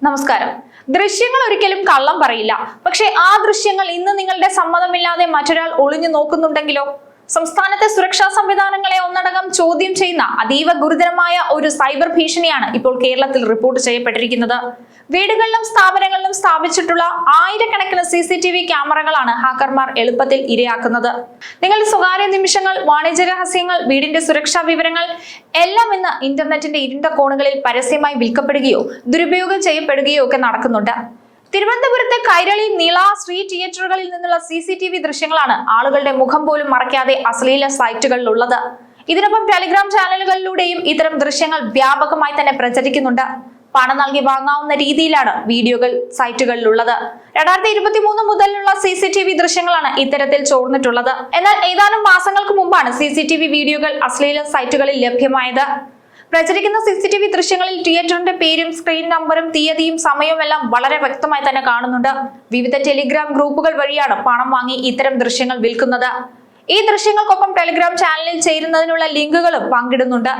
നമസ്കാരം. ദൃശ്യങ്ങൾ ഒരിക്കലും കള്ളം പറയില്ല. പക്ഷേ ആ ദൃശ്യങ്ങൾ ഇന്ന് നിങ്ങളുടെ സമ്മതമില്ലാതെ മറ്റൊരാൾ ഒളിഞ്ഞു നോക്കുന്നുണ്ടെങ്കിലോ? സംസ്ഥാനത്തെ സുരക്ഷാ സംവിധാനങ്ങളെ ഒന്നടങ്കം ചോദ്യം ചെയ്യുന്ന അതീവ ഗുരുതരമായ ഒരു സൈബർ ഭീഷണിയാണ് ഇപ്പോൾ കേരളത്തിൽ റിപ്പോർട്ട് ചെയ്യപ്പെട്ടിരിക്കുന്നത്. വീടുകളിലും സ്ഥാപനങ്ങളിലും സ്ഥാപിച്ചിട്ടുള്ള ആയിരക്കണക്കിന് CCTV ക്യാമറകളാണ് ഹാക്കർമാർ എളുപ്പത്തിൽ ഇരയാക്കുന്നത്. നിങ്ങളുടെ സ്വകാര്യ നിമിഷങ്ങൾ, വാണിജ്യ രഹസ്യങ്ങൾ, വീടിന്റെ സുരക്ഷാ വിവരങ്ങൾ എല്ലാം ഇന്ന് ഇന്റർനെറ്റിന്റെ ഇരുണ്ട കോണുകളിൽ പരസ്യമായി വിൽക്കപ്പെടുകയോ ദുരുപയോഗം ചെയ്യപ്പെടുകയോ ഒക്കെ നടക്കുന്നുണ്ട്. തിരുവനന്തപുരത്തെ കൈരളി, നീള, ശ്രീ തിയേറ്ററുകളിൽ നിന്നുള്ള CCTV ദൃശ്യങ്ങളാണ് ആളുകളുടെ മുഖം പോലും മറയ്ക്കാതെ അശ്ലീല സൈറ്റുകളിലുള്ളത്. ഇതിനൊപ്പം ടെലിഗ്രാം ചാനലുകളിലൂടെയും ഇത്തരം ദൃശ്യങ്ങൾ വ്യാപകമായി തന്നെ പ്രചരിക്കുന്നുണ്ട്. പണം നൽകി വാങ്ങാവുന്ന രീതിയിലാണ് വീഡിയോകൾ സൈറ്റുകളിലുള്ളത്. 2023 മുതലുള്ള CCTV ദൃശ്യങ്ങളാണ് ഇത്തരത്തിൽ ചോർന്നിട്ടുള്ളത്. എന്നാൽ ഏതാനും മാസങ്ങൾക്ക് മുമ്പാണ് CCTV വീഡിയോകൾ അശ്ലീല സൈറ്റുകളിൽ ലഭ്യമായത്. പ്രചരിക്കുന്ന CCTV ദൃശ്യങ്ങളിൽ തിയേറ്ററിന്റെ പേരും സ്ക്രീൻ നമ്പറും തീയതിയും സമയവും എല്ലാം വളരെ വ്യക്തമായി തന്നെ കാണുന്നുണ്ട്. വിവിധ ടെലിഗ്രാം ഗ്രൂപ്പുകൾ വഴിയാണ് പണം വാങ്ങി ഇത്തരം ദൃശ്യങ്ങൾ വിൽക്കുന്നത്. ഈ ദൃശ്യങ്ങൾക്കൊപ്പം ടെലിഗ്രാം ചാനലിൽ ചേരുന്നതിനുള്ള ലിങ്കുകളും പങ്കിടുന്നുണ്ട്.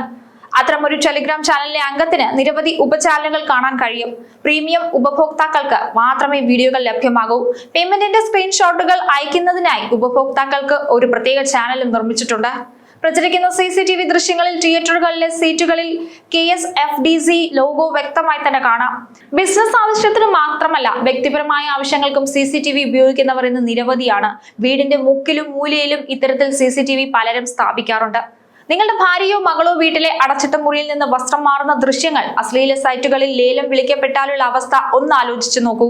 അത്തരമൊരു ടെലിഗ്രാം ചാനലിലെ അംഗത്തിന് നിരവധി ഉപചാനലുകൾ കാണാൻ കഴിയും. പ്രീമിയം ഉപഭോക്താക്കൾക്ക് മാത്രമേ വീഡിയോകൾ ലഭ്യമാകൂ. പേയ്മെന്റിന്റെ സ്ക്രീൻഷോട്ടുകൾ അയക്കുന്നതിനായി ഉപഭോക്താക്കൾക്ക് ഒരു പ്രത്യേക ചാനലും നിർമ്മിച്ചിട്ടുണ്ട്. പ്രചരിക്കുന്ന CCTV ദൃശ്യങ്ങളിൽ തിയേറ്ററുകളിലെ സീറ്റുകളിൽ KSFDC ലോഗോ വ്യക്തമായി തന്നെ കാണാം. ബിസിനസ് ആവശ്യത്തിന് മാത്രമല്ല, വ്യക്തിപരമായ ആവശ്യങ്ങൾക്കും CCTV ഉപയോഗിക്കുന്നവർ ഇന്ന് നിരവധിയാണ്. വീടിന്റെ മുക്കിലും മൂലയിലും ഇത്തരത്തിൽ CCTV പലരും സ്ഥാപിക്കാറുണ്ട്. നിങ്ങളുടെ ഭാര്യയോ മകളോ വീട്ടിലെ അടച്ചിട്ട മുറിയിൽ നിന്ന് വസ്ത്രം മാറുന്ന ദൃശ്യങ്ങൾ അശ്ലീല സൈറ്റുകളിൽ ലേലം വിളിക്കപ്പെട്ടാലുള്ള അവസ്ഥ ഒന്ന് ആലോചിച്ചു നോക്കൂ.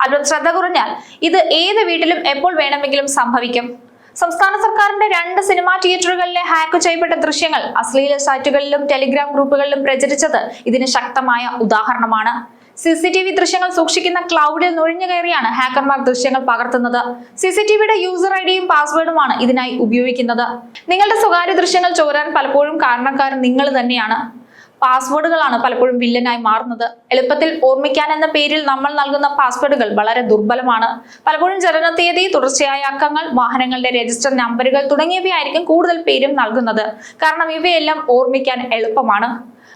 അല്പം ശ്രദ്ധ കുറഞ്ഞാൽ ഇത് ഏത് വീട്ടിലും എപ്പോൾ വേണമെങ്കിലും സംഭവിക്കും. സംസ്ഥാന സർക്കാരിന്റെ 2 സിനിമാ തിയേറ്ററുകളിലെ ഹാക്ക് ചെയ്യപ്പെട്ട ദൃശ്യങ്ങൾ അശ്ലീല സൈറ്റുകളിലും ടെലിഗ്രാം ഗ്രൂപ്പുകളിലും പ്രചരിച്ചത് ഇതിന് ശക്തമായ ഉദാഹരണമാണ്. CCTV ദൃശ്യങ്ങൾ സൂക്ഷിക്കുന്ന ക്ലൗഡിൽ നുഴഞ്ഞു കയറിയാണ് ഹാക്കർമാർ ദൃശ്യങ്ങൾ പകർത്തുന്നത്. CCTVയുടെ യൂസർ ഐഡിയും പാസ്വേഡുമാണ് ഇതിനായി ഉപയോഗിക്കുന്നത്. നിങ്ങളുടെ സ്വകാര്യ ദൃശ്യങ്ങൾ ചോരാൻ പലപ്പോഴും കാരണക്കാരൻ നിങ്ങൾ തന്നെയാണ്. പാസ്വേഡുകളാണ് പലപ്പോഴും വില്ലനായി മാറുന്നത്. എളുപ്പത്തിൽ ഓർമ്മിക്കാൻ എന്ന പേരിൽ നമ്മൾ നൽകുന്ന പാസ്വേഡുകൾ വളരെ ദുർബലമാണ്. പലപ്പോഴും ജനനത്തീയതി, തുടർച്ചയായ അക്കങ്ങൾ, വാഹനങ്ങളുടെ രജിസ്റ്റർ നമ്പറുകൾ തുടങ്ങിയവയായിരിക്കും കൂടുതൽ പേരും നൽകുന്നത്. കാരണം ഇവയെല്ലാം ഓർമ്മിക്കാൻ എളുപ്പമാണ്.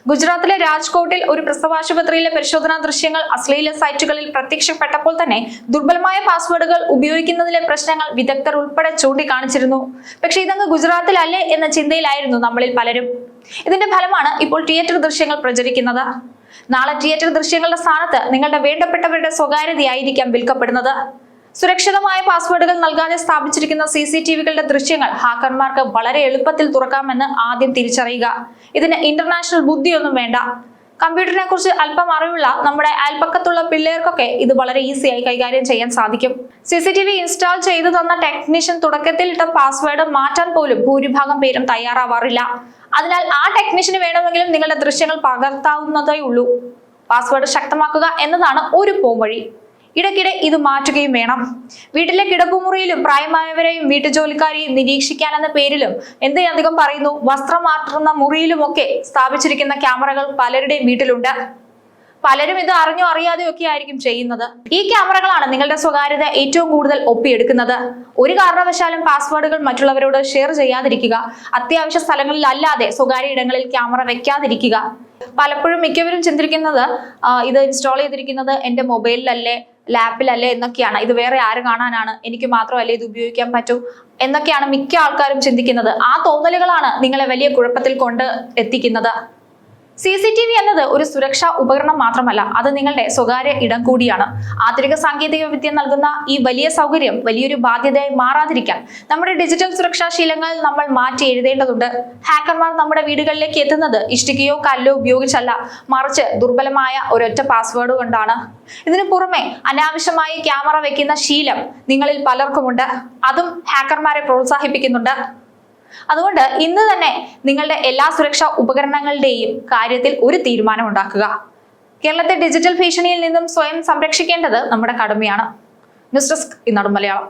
ഗുജറാത്തിലെ രാജ്കോട്ടിൽ ഒരു പ്രസവാശുപത്രിയിലെ പരിശോധനാ ദൃശ്യങ്ങൾ അശ്ലീല സൈറ്റുകളിൽ പ്രത്യക്ഷപ്പെട്ടപ്പോൾ തന്നെ ദുർബലമായ പാസ്വേഡുകൾ ഉപയോഗിക്കുന്നതിലെ പ്രശ്നങ്ങൾ വിദഗ്ധർ ഉൾപ്പെടെ ചൂണ്ടിക്കാണിച്ചിരുന്നു. പക്ഷെ ഇതങ്ങ് ഗുജറാത്തിലല്ലേ എന്ന ചിന്തയിലായിരുന്നു നമ്മളിൽ പലരും. ഇതിന്റെ ഫലമാണ് ഇപ്പോൾ തിയേറ്റർ ദൃശ്യങ്ങൾ പ്രചരിക്കുന്നത്. നാളെ തിയേറ്റർ ദൃശ്യങ്ങളുടെ സ്ഥാനത്ത് നിങ്ങളുടെ വേണ്ടപ്പെട്ടവരുടെ സ്വകാര്യതയായിരിക്കാം വിൽക്കപ്പെടുന്നത്. സുരക്ഷിതമായ പാസ്വേഡുകൾ നൽകാതെ സ്ഥാപിച്ചിരിക്കുന്ന CCTVകളുടെ ദൃശ്യങ്ങൾ ഹാക്കർമാർക്ക് വളരെ എളുപ്പത്തിൽ തുറക്കാമെന്ന് ആദ്യം തിരിച്ചറിയുക. ഇതിന് ഇന്റർനാഷണൽ ബുദ്ധിയൊന്നും വേണ്ട. കമ്പ്യൂട്ടറിനെ കുറിച്ച് അല്പം അറിവുള്ള നമ്മുടെ അയൽപ്പക്കത്തുള്ള പിള്ളേർക്കൊക്കെ ഇത് വളരെ ഈസിയായി കൈകാര്യം ചെയ്യാൻ സാധിക്കും. CCTV ഇൻസ്റ്റാൾ ചെയ്തു തന്ന ടെക്നീഷ്യൻ തുടക്കത്തിൽ ഇട്ട പാസ്വേഡ് മാറ്റാൻ പോലും ഭൂരിഭാഗം പേരും തയ്യാറാവാറില്ല. അതിനാൽ ആ ടെക്നീഷ്യന് വേണമെങ്കിലും നിങ്ങളുടെ ദൃശ്യങ്ങൾ പകർത്താവുന്നതേ ഉള്ളൂ. പാസ്വേഡ് ശക്തമാക്കുക എന്നതാണ് ഒരു പോംവഴി. ഇടയ്ക്കിടെ ഇത് മാറ്റുകയും വേണം. വീട്ടിലെ കിടപ്പുമുറിയിലും പ്രായമായവരെയും വീട്ടുജോലിക്കാരെയും നിരീക്ഷിക്കാനെന്ന പേരിലും എന്തിനധികം പറയുന്നു, വസ്ത്രം മാറ്റുന്ന മുറിയിലുമൊക്കെ സ്ഥാപിച്ചിരിക്കുന്ന ക്യാമറകൾ പലരുടെയും വീട്ടിലുണ്ട്. പലരും ഇത് അറിഞ്ഞോ അറിയാതെയോ ഒക്കെ ആയിരിക്കും ചെയ്യുന്നത്. ഈ ക്യാമറകളാണ് നിങ്ങളുടെ സ്വകാര്യത ഏറ്റവും കൂടുതൽ ഒപ്പിയെടുക്കുന്നത്. ഒരു കാരണവശാലും പാസ്വേഡുകൾ മറ്റുള്ളവരോട് ഷെയർ ചെയ്യാതിരിക്കുക. അത്യാവശ്യ സ്ഥലങ്ങളിൽ അല്ലാതെ സ്വകാര്യ ഇടങ്ങളിൽ ക്യാമറ വെക്കാതിരിക്കുക. പലപ്പോഴും മിക്കവരും ചിന്തിക്കുന്നത് ഇത് ഇൻസ്റ്റാൾ ചെയ്തിരിക്കുന്നത് എന്റെ മൊബൈലിലല്ലേ, ലാപ്പിലല്ലേ എന്നൊക്കെയാണ്. ഇത് വേറെ ആര് കാണാനാണ്, എനിക്ക് മാത്രമല്ലേ ഇത് ഉപയോഗിക്കാൻ പറ്റൂ എന്നൊക്കെയാണ് മിക്ക ആൾക്കാരും ചിന്തിക്കുന്നത്. ആ തോന്നലുകളാണ് നിങ്ങളെ വലിയ കുഴപ്പത്തിൽ കൊണ്ട് എത്തിക്കുന്നത്. CCTV എന്നത് ഒരു സുരക്ഷാ ഉപകരണം മാത്രമല്ല, അത് നിങ്ങളുടെ സ്വകാര്യ ഇടം കൂടിയാണ്. ആധുനിക സാങ്കേതിക വിദ്യ നൽകുന്ന ഈ വലിയ സൗകര്യം വലിയൊരു ബാധ്യതയായി മാറാതിരിക്കാൻ നമ്മുടെ ഡിജിറ്റൽ സുരക്ഷാ ശീലങ്ങൾ നമ്മൾ മാറ്റി എഴുതേണ്ടതുണ്ട്. ഹാക്കർമാർ നമ്മുടെ വീടുകളിലേക്ക് എത്തുന്നത് ഇഷ്ടികയോ കല്ലോ ഉപയോഗിച്ചല്ല, മറിച്ച് ദുർബലമായ ഒരൊറ്റ പാസ്വേഡ് കൊണ്ടാണ്. ഇതിനു പുറമെ അനാവശ്യമായി ക്യാമറ വെക്കുന്ന ശീലം നിങ്ങളിൽ പലർക്കുമുണ്ട്. അതും ഹാക്കർമാരെ പ്രോത്സാഹിപ്പിക്കുന്നുണ്ട്. അതുകൊണ്ട് ഇന്ന് തന്നെ നിങ്ങളുടെ എല്ലാ സുരക്ഷാ ഉപകരണങ്ങളുടെയും കാര്യത്തിൽ ഒരു തീരുമാനം ഉണ്ടാക്കുക. കേരളത്തെ ഡിജിറ്റൽ ഭീഷണിയിൽ നിന്നും സ്വയം സംരക്ഷിക്കേണ്ടത് നമ്മുടെ കടമയാണ്. ന്യൂസ് ഡെസ്ക്, ഈനാട് മലയാളം.